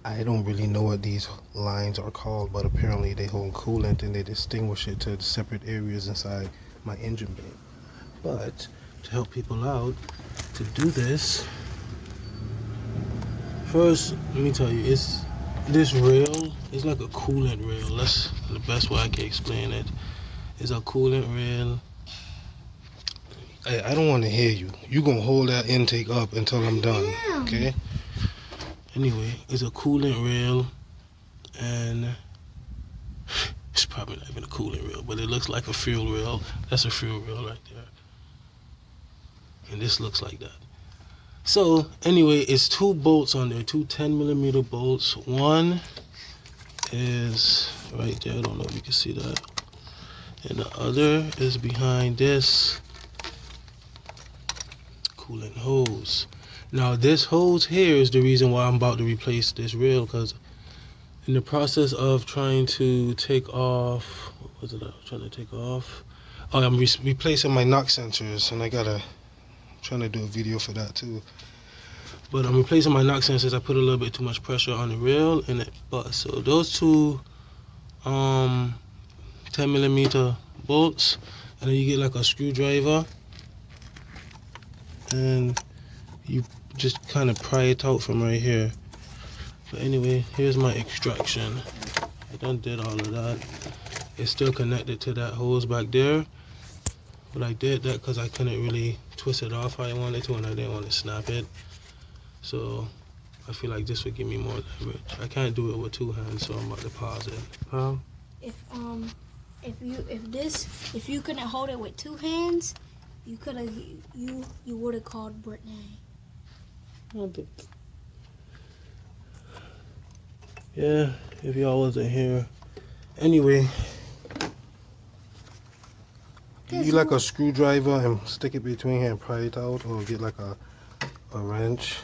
I don't really know what these lines are called, but apparently they hold coolant and they distinguish it to separate areas inside my engine bay. But to help people out to do this, first let me tell you, it's this rail is like a coolant rail. That's the best way I can explain it. It's a coolant rail. I don't want to hear you. You gonna hold that intake up until I'm done, okay? Anyway, it's a coolant rail, and it's probably not even a coolant rail, but it looks like a fuel rail. That's a fuel rail right there, and this looks like that. So anyway, it's two bolts on there, two 10mm bolts. One is right there. I don't know if you can see that, and the other is behind this coolant hose. Now this hose here is the reason why I'm about to replace this rail, because in the process of trying to take off, what was it I was trying to take off? Oh, I'm replacing my knock sensors, and trying to do a video for that too. But I'm replacing my knock sensors. I put a little bit too much pressure on the rail and it bust. So those two 10mm bolts, and then you get like a screwdriver, and you just kind of pry it out from right here. But anyway, here's my extraction. I done did all of that. It's still connected to that hose back there, but I did that because I couldn't really twist it off how I wanted to, and I didn't want to snap it. So I feel like this would give me more leverage. I can't do it with two hands, so I'm about to pause it. Huh? If you couldn't hold it with two hands, you would have called Brittany. Yeah, if y'all wasn't here. Anyway, you like a screwdriver and stick it between here and pry it out, or get like a wrench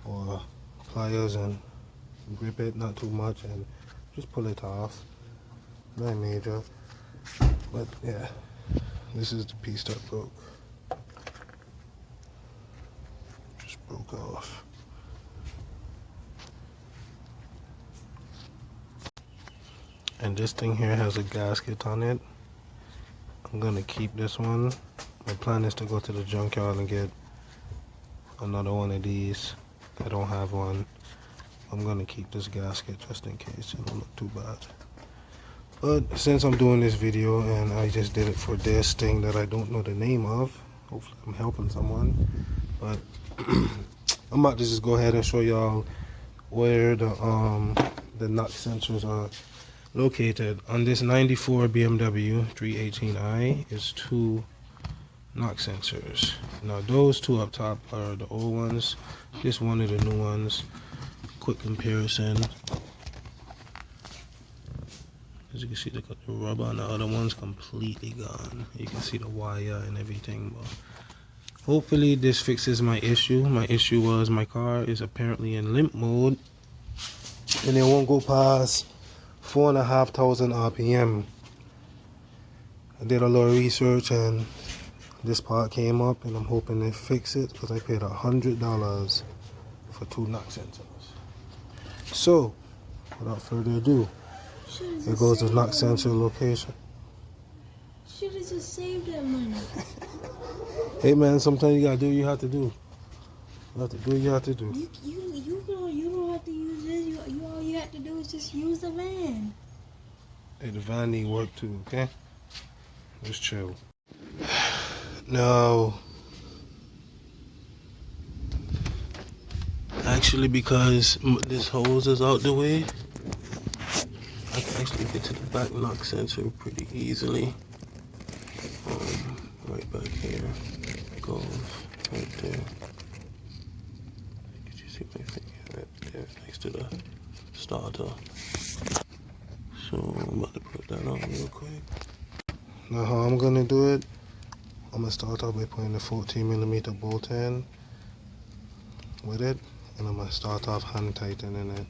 or pliers and grip it, not too much, and just pull it off. Not major, but yeah, this is the piece that broke. Just broke off. And this thing here has a gasket on it. I'm gonna keep this one. My plan is to go to the junkyard and get another one of these. I don't have one. I'm gonna keep this gasket just in case. It don't look too bad. But since I'm doing this video and I just did it for this thing that I don't know the name of, hopefully I'm helping someone. But I'm about to just go ahead and show y'all where the knock sensors are located. On this 94 BMW 318i is two knock sensors. Now those two up top are the old ones. This one of the new ones. Quick comparison. As you can see, the rubber on the other one's completely gone. You can see the wire and everything. But hopefully this fixes my issue. My issue was my car is apparently in limp mode, and it won't go past 4,500 RPM. I did a little research and this part came up, and I'm hoping they fix it because I paid $100 for two knock sensors. So, without further ado, here goes the knock sensor location. Should have just saved that money. Hey man, sometimes you gotta do what you have to do. You have to do what you have to do. You don't have to use this. All you have to do is just use the van. Hey, the van need work too, okay? Just chill. No. Actually, because this hose is out the way, I can actually get to the back knock sensor pretty easily. Right back here. It goes right there. Can you see my finger right there next to the starter? So I'm about to put that on real quick. Now how I'm gonna do it, I'm gonna start off by putting the 14mm bolt in with it, and I'm gonna start off hand tightening it.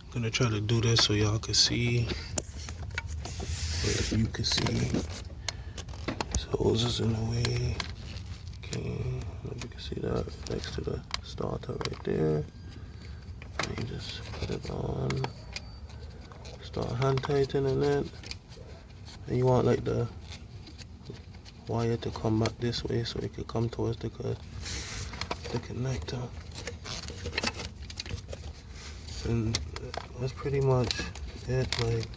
I'm gonna try to do this so y'all can see, or if you can see. This hose is in the way. Okay, you can see that next to the starter right there. you just put it on, start hand tightening it, and you want like the wire to come back this way so it can come towards the connector. And that's pretty much it. Like,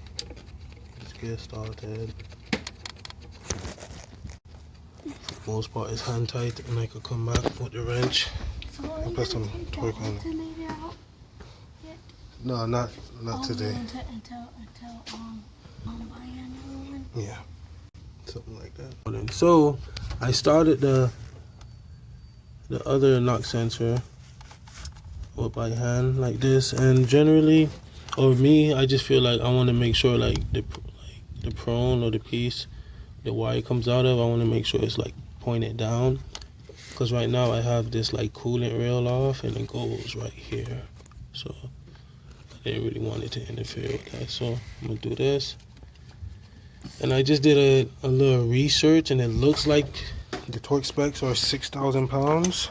just get started. For the most part, it's hand tight, and I could come back with the wrench. So Put some torque on it. No, not today. Until buy another one. Yeah, something like that. So I started the other knock sensor by hand like this, and generally, or me, I just feel like I want to make sure like the prone or the piece the wire comes out of, I want to make sure it's like pointed down, because right now I have this like coolant rail off and it goes right here, so I didn't really want it to interfere with that. So I'm gonna do this, and I just did a little research, and it looks like the torque specs are 6,000 pounds,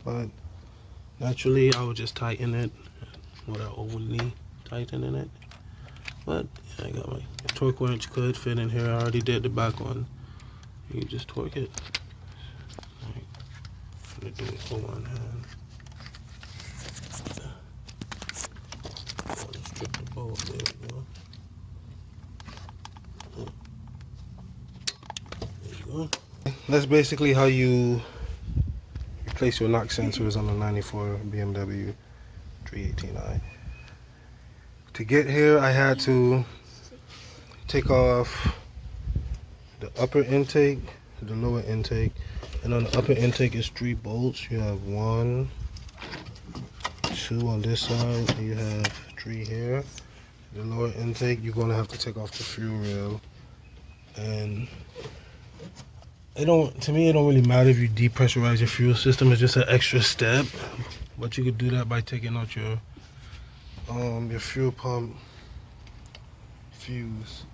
but naturally I would just tighten it without overly tightening it. But yeah, I got my torque wrench could fit in here. I already did the back one. You just torque it. Right. I'm gonna do it for one hand. Strip the bolt. There we go. There you go. That's basically how you replace your knock sensors on the 94 BMW 318i. To get here, I had to take off the upper intake, the lower intake, and on the upper intake is 3 bolts. You have 1, 2 on this side, and you have 3 here. The lower intake, you're gonna have to take off the fuel rail, and to me it don't really matter if you depressurize your fuel system. It's just an extra step, but you could do that by taking out your fuel pump fuse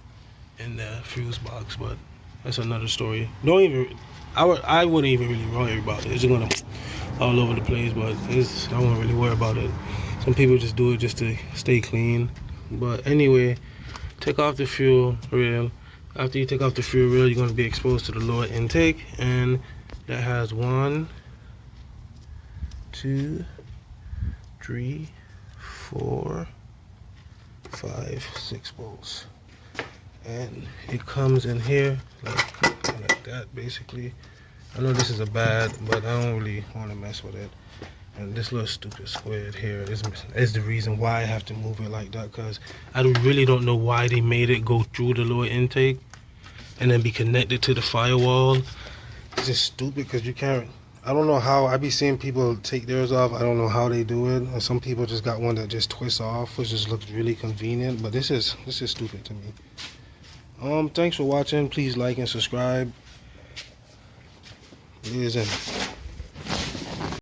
in the fuse box, but that's another story. I wouldn't even really worry about it. It's just gonna all over the place, but I won't really worry about it. Some people just do it just to stay clean. But anyway, take off the fuel rail. After you take off the fuel rail, you're gonna be exposed to the lower intake, and that has 1, 2, 3, 4, 5, 6 bolts, and it comes in here like that basically. I know this is a bad, but I don't really want to mess with it. And this little stupid squid here is the reason why I have to move it like that, because I really don't know why they made it go through the lower intake and then be connected to the firewall. It's just stupid, because you can't, I don't know how, I be seeing people take theirs off. I don't know how they do it. And some people just got one that just twists off, which just looks really convenient, but this is stupid to me. Thanks for watching. Please like and subscribe. It is in.